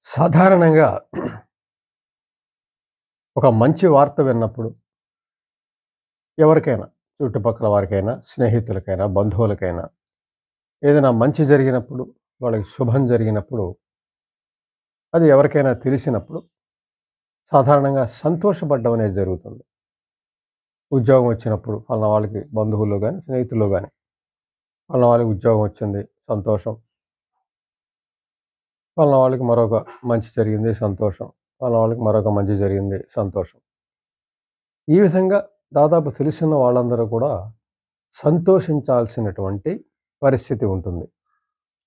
సాధారణంగా ఒక మంచి వార్త విన్నప్పుడు ఎవరికైనా, చుట్టుపక్కల వారికైనా, స్నేహితులకైనా, బంధువులకైనా ఏదైనా మంచి జరిగినప్పుడు, వాళ్ళకి శుభం జరిగినప్పుడు, అది ఎవరికైనా తెలిసినప్పుడు సాధారణంగా సంతోషపడడం అనేది జరుగుతుంది. ఉద్యోగం వచ్చినప్పుడు ఫలానా వాళ్ళకి బంధువుల్లో గాని, స్నేహితుల్లో గాని ఫలానా వాళ్ళకి ఉద్యోగం వచ్చింది సంతోషం. ఫలానా వాళ్ళకి మరొక మంచి జరిగింది సంతోషం. ఫలానా వాళ్ళకి మరొక మంచి జరిగింది సంతోషం. ఈ విధంగా దాదాపు తెలిసిన వాళ్ళందరూ కూడా సంతోషించాల్సినటువంటి పరిస్థితి ఉంటుంది.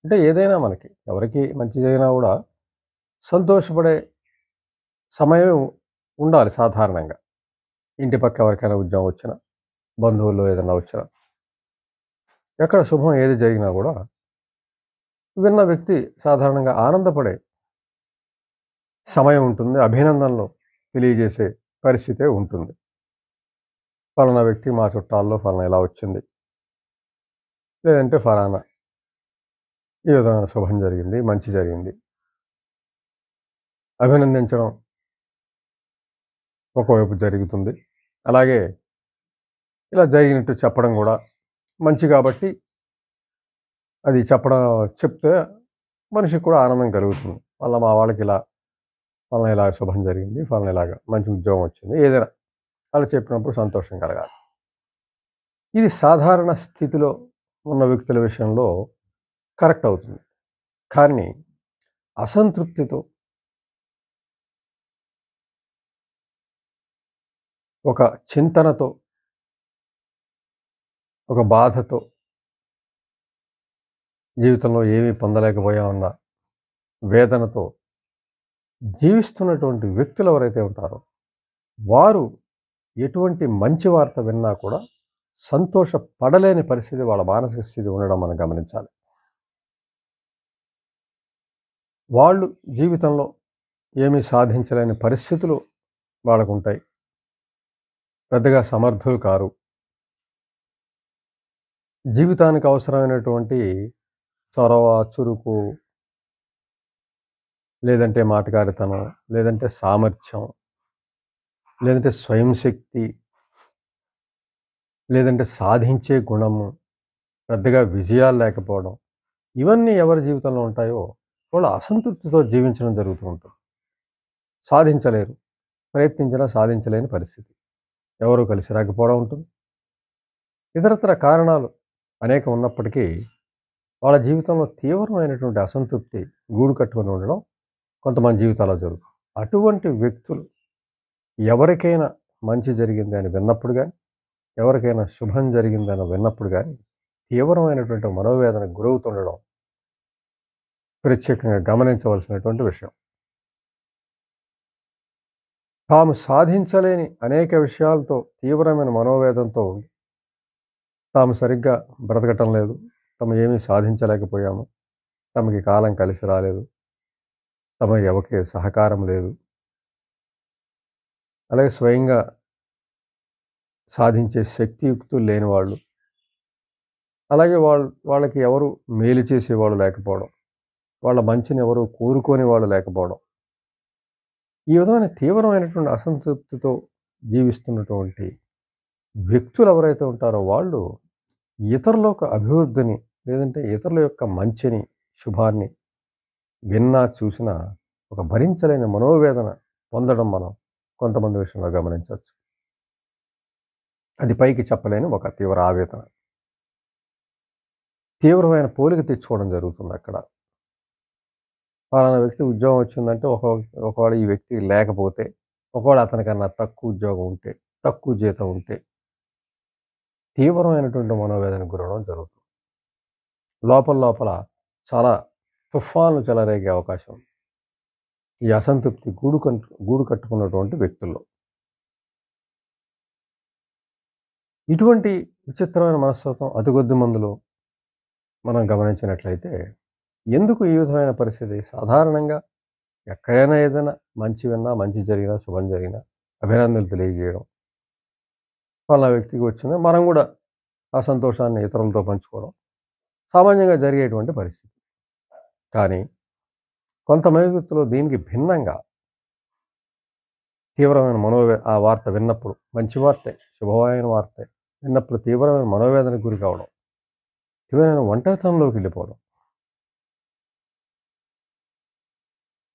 అంటే ఏదైనా మనకి ఎవరికి మంచి జరిగినా గూడా సంతోషపడే సమయం ఉండాలి సాధారణంగా. ఇంటి పక్క ఎవరికైనా ఉద్యోగం వచ్చినా, బంధువుల్లో ఏదన్నా వచ్చినా, ఎక్కడ శుభం ఏది జరిగినా గూడా విన్న వ్యక్తి సాధారణంగా ఆనందపడే సమయం ఉంటుంది. అభినందనలు తెలియజేసే పరిస్థితే ఉంటుంది. ఫలానా వ్యక్తి మా చుట్టాల్లో ఫలానా ఇలా వచ్చింది. లేదంటే ఫలానా ఈ విధమైన శుభం జరిగింది, మంచి జరిగింది. అభినందించడం ఒకవైపు జరుగుతుంది. అలాగే ఇలా జరిగినట్టు చెప్పడం గూడా మంచి గాబట్టి అది చెప్తే మనిషికి కూడా ఆనందం కలుగుతుంది. మా వాళ్ళకి ఇలా ఫలానా ఇలా శుభం జరిగింది. ఫలానా ఇలాగ మంచి ఉద్యోగం వచ్చింది. ఏదైనా అలా చెప్పినప్పుడు సంతోషం కలగాలి. ఇది సాధారణ స్థితిలో ఉన్న వ్యక్తుల విషయంలో కరెక్ట్ అవుతుంది. కానీ అసంతృప్తితో, ఒక చింతనతో, ఒక బాధతో జీవితంలో ఏమీ పొందలేకపోయామన్న వేదనతో జీవిస్తున్నటువంటి వ్యక్తులు ఎవరైతే ఉంటారో వారు ఎటువంటి మంచి వార్త విన్నా కూడా సంతోషపడలేని పరిస్థితి వాళ్ళ మానసిక స్థితి ఉండడం మనం గమనించాలి. వాళ్ళు జీవితంలో ఏమీ సాధించలేని పరిస్థితులు వాళ్ళకుంటాయి. పెద్దగా సమర్థులు కారు. జీవితానికి అవసరమైనటువంటి చొరవ, చురుకు, లేదంటే మాటకారితనం, లేదంటే సామర్థ్యం, లేదంటే స్వయం శక్తి, లేదంటే సాధించే గుణము, పెద్దగా విజయాలు లేకపోవడం, ఇవన్నీ ఎవరి జీవితంలో ఉంటాయో వాళ్ళు అసంతృప్తితో జీవించడం జరుగుతూ ఉంటుంది. సాధించలేరు. ప్రయత్నించినా సాధించలేని పరిస్థితి. ఎవరు కలిసి రాకపోవడం ఉంటుంది. ఇతరత్ర కారణాలు అనేకం ఉన్నప్పటికీ వాళ్ళ జీవితంలో తీవ్రమైనటువంటి అసంతృప్తి గూడు కట్టుకొని ఉండడం కొంతమంది జీవితాల్లో జరుగుతుంది. అటువంటి వ్యక్తులు ఎవరికైనా మంచి జరిగింది అని విన్నప్పుడు గాని, ఎవరికైనా శుభం జరిగిందని విన్నప్పుడు గాని తీవ్రమైనటువంటి మనోవేదనకు గురవుతుండడం ప్రత్యేకంగా గమనించవలసినటువంటి విషయం. తాము సాధించలేని అనేక విషయాలతో తీవ్రమైన మనోవేదనతో ఉండి, తాము సరిగ్గా బ్రతకటం లేదు, తాము ఏమీ సాధించలేకపోయాము, తమకి కాలం కలిసి రాలేదు, తమకి ఎవరికి సహకారం లేదు, అలాగే స్వయంగా సాధించే శక్తియుక్తులు లేని వాళ్ళు, అలాగే వాళ్ళకి ఎవరు మేలు చేసేవాళ్ళు లేకపోవడం, వాళ్ళ మంచిని ఎవరు కోరుకోని వాళ్ళు లేకపోవడం, ఈ విధమైన తీవ్రమైనటువంటి అసంతృప్తితో జీవిస్తున్నటువంటి వ్యక్తులు ఎవరైతే ఉంటారో వాళ్ళు ఇతరుల యొక్క అభివృద్ధిని, లేదంటే ఇతరుల యొక్క మంచిని, శుభాన్ని విన్నా, చూసినా ఒక భరించలేని మనోవేదన పొందడం మనం కొంతమంది విషయంలో గమనించవచ్చు. అది పైకి చెప్పలేని ఒక తీవ్ర ఆవేదన. తీవ్రమైన పోలిక తెచ్చుకోవడం జరుగుతుందక్కడ. పలానా వ్యక్తి ఉద్యోగం వచ్చిందంటే ఒకవేళ ఈ వ్యక్తి లేకపోతే, ఒకవేళ అతనికన్నా తక్కువ ఉద్యోగం ఉంటే, తక్కువ జీతం ఉంటే, తీవ్రమైనటువంటి మనోవేదనకు గురవడం జరుగుతుంది. లోపల చాలా తుఫాన్లు చెలరేగే అవకాశం ఉంది. ఈ అసంతృప్తి గూడు కట్టుకున్నటువంటి వ్యక్తుల్లో. ఇటువంటి విచిత్రమైన మనస్తత్వం అతి కొద్ది మందిలో మనం గమనించినట్లయితే, ఎందుకు ఈ విధమైన పరిస్థితి? సాధారణంగా ఎక్కడైనా ఏదైనా మంచి విన్నా, మంచి జరిగినా, శుభం జరిగినా అభినందనలు తెలియజేయడం, ఫలానా వ్యక్తికి వచ్చింది మనం గూడా ఆ సంతోషాన్ని ఇతరులతో పంచుకోవడం సామాన్యంగా జరిగేటువంటి పరిస్థితి. కానీ కొంతమంది వ్యక్తులు దీనికి భిన్నంగా తీవ్రమైన ఆ వార్త విన్నప్పుడు, మంచి వార్తే, శుభమైన వార్తే విన్నప్పుడు తీవ్రమైన మనోవేదనకు గురి కావడం, తీవ్రమైన ఒంటరితనంలోకి వెళ్ళిపోవడం,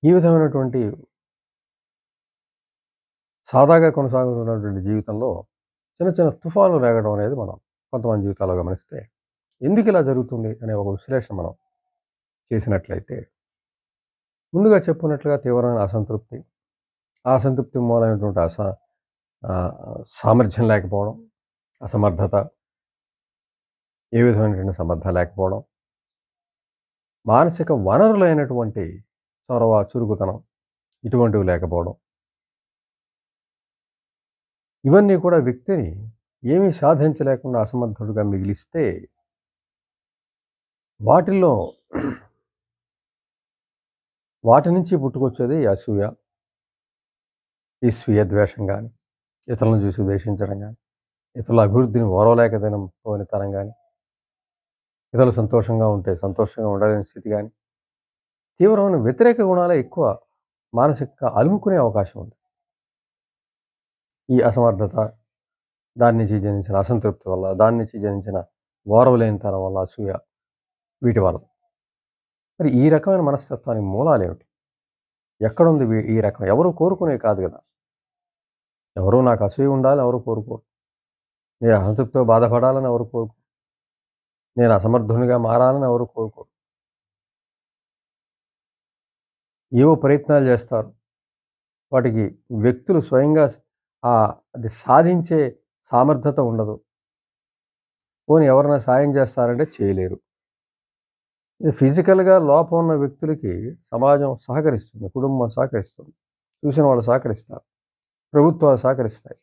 ఈ విధమైనటువంటి సాదాగా కొనసాగుతున్నటువంటి జీవితంలో చిన్న చిన్న తుఫానులు రేగడం అనేది మనం కొంతమంది జీవితాల్లో గమనిస్తే, ఎందుకు ఇలా జరుగుతుంది అనే ఒక విశ్లేషణ మనం చేసినట్లయితే, ముందుగా చెప్పుకున్నట్లుగా తీవ్రమైన అసంతృప్తి, ఆ అసంతృప్తి మూలమైనటువంటి సామర్థ్యం లేకపోవడం, అసమర్థత, ఏ విధమైనటువంటి సమర్థత లేకపోవడం, మానసిక వనరులైనటువంటి చొరవ, చురుకుతనం ఇటువంటివి లేకపోవడం, ఇవన్నీ కూడా వ్యక్తిని ఏమీ సాధించలేకుండా అసమర్థుడుగా మిగిలిస్తే, వాటి నుంచి పుట్టుకొచ్చేది అసూయ, ఈ స్వీయ ద్వేషం కానీ, ఇతరులను చూసి ద్వేషించడం కానీ, ఇతరుల అభివృద్ధిని ఓరవలేకపోయినతనం కానీ, ఇతరులు సంతోషంగా ఉంటే సంతోషంగా ఉండలేని స్థితి కానీ, తీవ్రమైన వ్యతిరేక గుణాలే ఎక్కువ మానసికంగా అలుముకునే అవకాశం ఉంది. ఈ అసమర్థత, దాని నుంచి జనించిన అసంతృప్తి వల్ల, దాని నుంచి జనించిన ఓర్వలేనితనం వల్ల, అసూయ, వీటి వల్ల. మరి ఈ రకమైన మనస్తత్వానికి మూలాలు ఏమిటి? ఎక్కడుంది ఈ రకం? ఎవరు కోరుకునేవి కాదు కదా. ఎవరు నాకు అసూయ ఉండాలని ఎవరు కోరుకోరు. నేను అసంతృప్తితో బాధపడాలని ఎవరు కోరుకోరు. నేను అసమర్థునిగా మారాలని ఎవరు కోరుకోరు. ఏవో ప్రయత్నాలు చేస్తారు. వాటికి వ్యక్తులు స్వయంగా అది సాధించే సామర్థ్యత ఉండదు. పోనీ ఎవరైనా సాయం చేస్తారంటే చేయలేరు. ఇది ఫిజికల్గా లోపం ఉన్న వ్యక్తులకి సమాజం సహకరిస్తుంది, కుటుంబం సహకరిస్తుంది, చూసిన వాళ్ళు సహకరిస్తారు, ప్రభుత్వాలు సహకరిస్తాయి.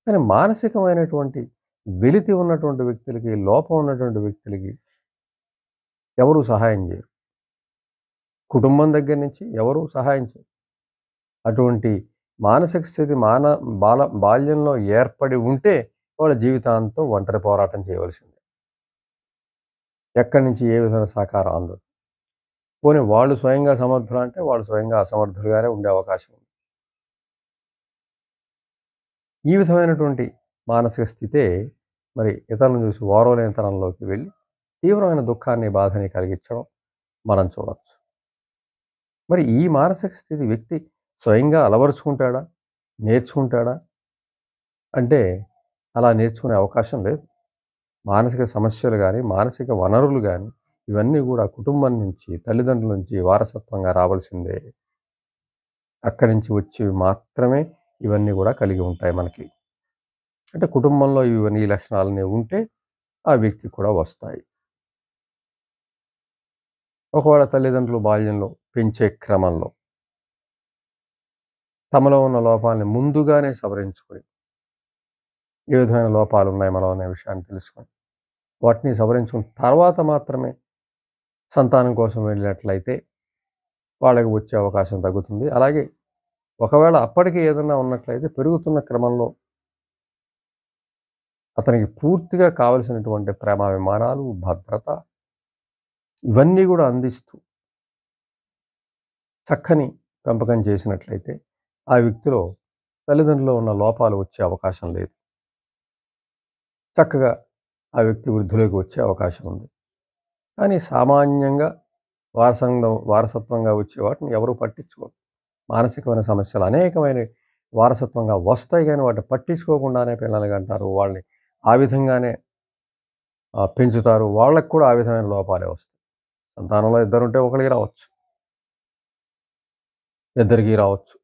కానీ మానసికమైనటువంటి వెలితి ఉన్నటువంటి వ్యక్తులకి, లోపం ఉన్నటువంటి వ్యక్తులకి ఎవరూ సహాయం చేయరు. కుటుంబం దగ్గర నుంచి ఎవరూ సహాయం చేయరు. అటువంటి మానసిక స్థితి బాల్యంలో ఏర్పడి ఉంటే వాళ్ళ జీవితాంతం ఒంటరి పోరాటం చేయవలసిందే. ఎక్కడి నుంచి ఏ విధమైన సహకారం అందదు. పోనీ వాళ్ళు స్వయంగా సమర్థులు అంటే వాళ్ళు స్వయంగా అసమర్థులుగానే ఉండే అవకాశం ఉంది. ఈ విధమైనటువంటి మానసిక స్థితే మరి ఇతరులను చూసి ఓర్వలేనితనంలోకి వెళ్ళి తీవ్రమైన దుఃఖాన్ని, బాధని కలిగించడం మనం చూడవచ్చు. మరి ఈ మానసిక స్థితి వ్యక్తి స్వయంగా అలవరుచుకుంటాడా, నేర్చుకుంటాడా అంటే అలా నేర్చుకునే అవకాశం లేదు. మానసిక సమస్యలు కానీ, మానసిక వనరులు కానీ ఇవన్నీ కూడా కుటుంబం నుంచి, తల్లిదండ్రుల నుంచి వారసత్వంగా రావాల్సిందే. అక్కడి నుంచి వచ్చేవి మాత్రమే ఇవన్నీ కూడా కలిగి ఉంటాయి మనకి. అంటే కుటుంబంలో ఇవన్నీ ఈ లక్షణాలన్నీ ఉంటే ఆ వ్యక్తికి కూడా వస్తాయి. ఒకవేళ తల్లిదండ్రులు బాల్యంలో పెంచే క్రమంలో తమలో ఉన్న లోపాలని ముందుగానే సవరించుకొని, ఏ విధమైన లోపాలు ఉన్నాయి మనలో అనే విషయాన్ని తెలుసుకొని, వాటిని సవరించుకున్న తర్వాత మాత్రమే సంతానం కోసం వెళ్ళినట్లయితే వాళ్ళకి వచ్చే అవకాశం తగ్గుతుంది. అలాగే ఒకవేళ అప్పటికి ఏదన్నా ఉన్నట్లయితే పెరుగుతున్న క్రమంలో అతనికి పూర్తిగా కావలసినటువంటి ప్రేమాభిమానాలు, భద్రత ఇవన్నీ కూడా అందిస్తూ చక్కని పెంపకం చేసినట్లయితే ఆ వ్యక్తిలో తల్లిదండ్రుల్లో ఉన్న లోపాలు వచ్చే అవకాశం లేదు. చక్కగా ఆ వ్యక్తి వృద్ధిలోకి వచ్చే అవకాశం ఉంది. కానీ సామాన్యంగా వారసత్వంగా వచ్చే వాటిని ఎవరూ పట్టించుకోరు. మానసికమైన సమస్యలు అనేకమైన వారసత్వంగా వస్తాయి, కానీ వాటిని పట్టించుకోకుండానే పిల్లలకి అంటారు, వాళ్ళని ఆ విధంగానే పెంచుతారు. వాళ్ళకు కూడా ఆ విధమైన లోపాలే వస్తాయి. సంతానంలో ఇద్దరుంటే ఒకరికి రావచ్చు, ఇద్దరికి రావచ్చు.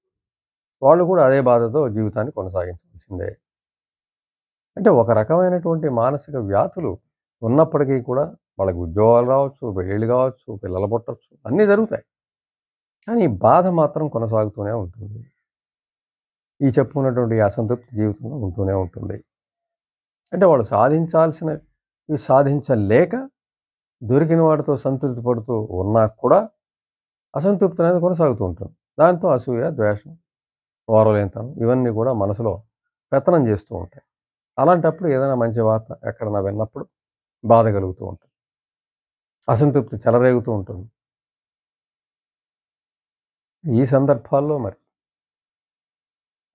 వాళ్ళు కూడా అదే బాధతో జీవితాన్ని కొనసాగించాల్సిందే. అంటే ఒక రకమైనటువంటి మానసిక వ్యాధులు ఉన్నప్పటికీ కూడా వాళ్ళకి ఉద్యోగాలు రావచ్చు, పెళ్ళిళ్ళు కావచ్చు, పిల్లలు పుట్టవచ్చు, అన్నీ జరుగుతాయి. కానీ ఈ బాధ మాత్రం కొనసాగుతూనే ఉంటుంది. ఈ చెప్పుకున్నటువంటి అసంతృప్తి జీవితంలో ఉంటూనే ఉంటుంది. అంటే వాళ్ళు సాధించాల్సినవి సాధించలేక దొరికిన వాటితో సంతృప్తి పడుతూ ఉన్నా కూడా అసంతృప్తి అనేది కొనసాగుతూ ఉంటుంది. దాంతో అసూయ, ద్వేషం, ఓర్వలేనితనం ఇవన్నీ కూడా మనసులో పెత్తనం చేస్తూ ఉంటాయి. అలాంటప్పుడు ఏదైనా మంచి వార్త ఎక్కడన్నా విన్నప్పుడు బాధ కలుగుతూ ఉంటుంది, అసంతృప్తి చెలరేగుతూ ఉంటుంది. ఈ సందర్భాల్లో మరి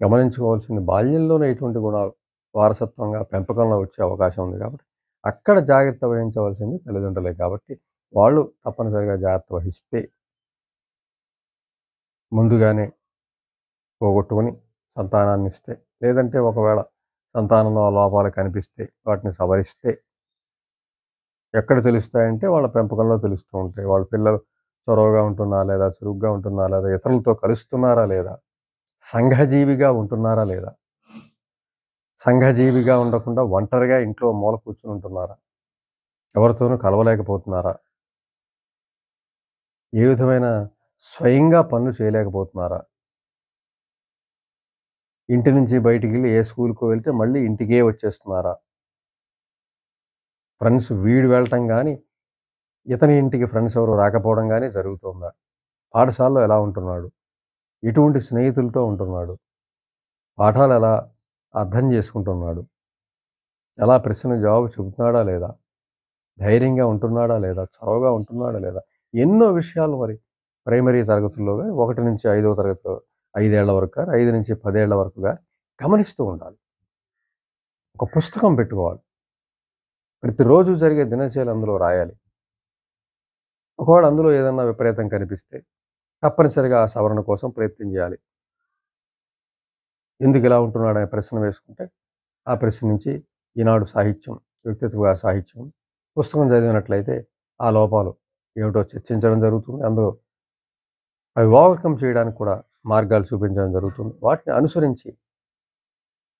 గమనించుకోవాల్సింది బాల్యంలోనే ఇటువంటి గుణాలు వారసత్వంగా పెంపకంలో వచ్చే అవకాశం ఉంది కాబట్టి అక్కడ జాగ్రత్త వహించవలసింది తల్లిదండ్రులే కాబట్టి వాళ్ళు తప్పనిసరిగా జాగ్రత్త వహిస్తే ముందుగానే పోగొట్టుకొని సంతానాన్ని ఇస్తే, లేదంటే ఒకవేళ సంతానంలో ఆ లోపాలు కనిపిస్తే వాటిని సవరిస్తే ఎక్కడ తెలుస్తాయంటే వాళ్ళ పెంపకంలో తెలుస్తూ ఉంటాయి. వాళ్ళ పిల్లలు చొరవగా ఉంటున్నారా లేదా, చురుగ్గా ఉంటున్నారా లేదా, ఇతరులతో కలుస్తున్నారా లేదా, సంఘజీవిగా ఉంటున్నారా లేదా, సంఘజీవిగా ఉండకుండా ఒంటరిగా ఇంట్లో మూల కూర్చొని ఉంటున్నారా, ఎవరితోనూ కలవలేకపోతున్నారా, ఏ విధమైన స్వయంగా పనులు చేయలేకపోతున్నారా, ఇంటి నుంచి బయటికెళ్ళి ఏ స్కూల్‌కో వెళ్తే మళ్ళీ ఇంటికే వచ్చేస్తున్నారా, ఫ్రెండ్స్ వీడు వెళ్ళటం గానీ, ఇతని ఇంటికి ఫ్రెండ్స్ ఎవరు రాకపోవడం గానీ జరుగుతోందా, పాఠశాలలో ఎలా ఉంటున్నాడు, ఎటువంటి స్నేహితులతో ఉంటున్నాడు, పాఠాలు ఎలా అర్థం చేసుకుంటున్నాడు, ఎలా ప్రశ్నకు జవాబు చెబుతున్నాడా లేదా, ధైర్యంగా ఉంటున్నాడా లేదా, చొరవగా ఉంటున్నాడా లేదా, ఎన్నో విషయాలు మరి ప్రైమరీ తరగతుల్లో గానీ 1-5వ తరగతిలో 5 ఏళ్ల వరకు గానీ 5-10 ఏళ్ల వరకు గానీ గమనిస్తూ ఉండాలి. ఒక పుస్తకం పెట్టుకోవాలి. ప్రతిరోజు జరిగే దినచర్యలు అందులో రాయాలి. ఒకవేళ అందులో ఏదన్నా విపరీతం కనిపిస్తే తప్పనిసరిగా ఆ సవరణ కోసం ప్రయత్నం చేయాలి. ఎందుకు ఇలా ఉంటున్నాడనే ప్రశ్న వేసుకుంటే ఆ ప్రశ్న నుంచి ఈనాడు సాహిత్యం, వ్యక్తిత్వ సాహిత్యం పుస్తకం చదివినట్లయితే ఆ లోపాలు ఏమిటో చర్చించడం జరుగుతుంది. అందులో అవి ఓవర్‌కమ్ చేయడానికి కూడా మార్గాలు చూపించడం జరుగుతుంది. వాటిని అనుసరించి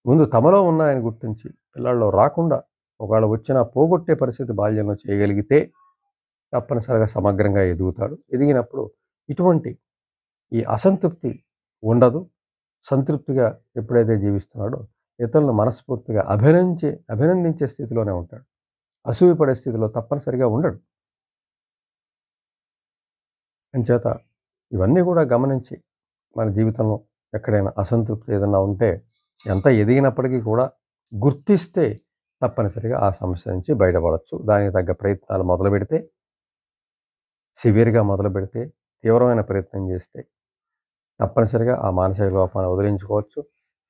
ముందు తమలో ఉన్నాయని గుర్తించి పిల్లల్లో రాకుండా ఒకవేళ వచ్చినా పోగొట్టే పరిస్థితి బాల్యంలో చేయగలిగితే తప్పనిసరిగా సమగ్రంగా ఎదుగుతాడు. ఎదిగినప్పుడు ఇటువంటి ఈ అసంతృప్తి ఉండదు. సంతృప్తిగా ఎప్పుడైతే జీవిస్తున్నాడో ఇతరులను మనస్ఫూర్తిగా అభినందించే స్థితిలోనే ఉంటాడు. అసూయపడే స్థితిలో తప్పనిసరిగా ఉండడు. అంచేత ఇవన్నీ కూడా గమనించి మన జీవితంలో ఎక్కడైనా అసంతృప్తి ఏదన్నా ఉంటే ఎంత ఎదిగినప్పటికీ కూడా గుర్తిస్తే తప్పనిసరిగా ఆ సమస్య నుంచి బయటపడొచ్చు. దానికి తగ్గ ప్రయత్నాలు మొదలుపెడితే, సివియర్‌గా మొదలుపెడితే, తీవ్రమైన ప్రయత్నం చేస్తే తప్పనిసరిగా ఆ మానసిక లోపాన్ని వదిలించుకోవచ్చు.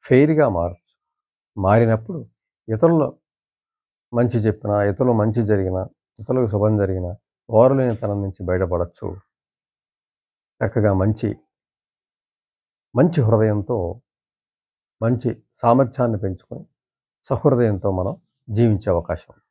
ఫెయిర్‌గా మారొచ్చు. మారినప్పుడు ఇతరులు మంచి చెప్పినా, ఇతరులు మంచి జరిగినా, ఇతరులకు శుభం జరిగినా ఓర్వలేనితనం నుంచి బయటపడొచ్చు. చక్కగా మంచి హృదయంతో, మంచి సామర్థ్యాన్ని పెంచుకొని సహృదయంతో మనం జీవించే అవకాశం ఉంది.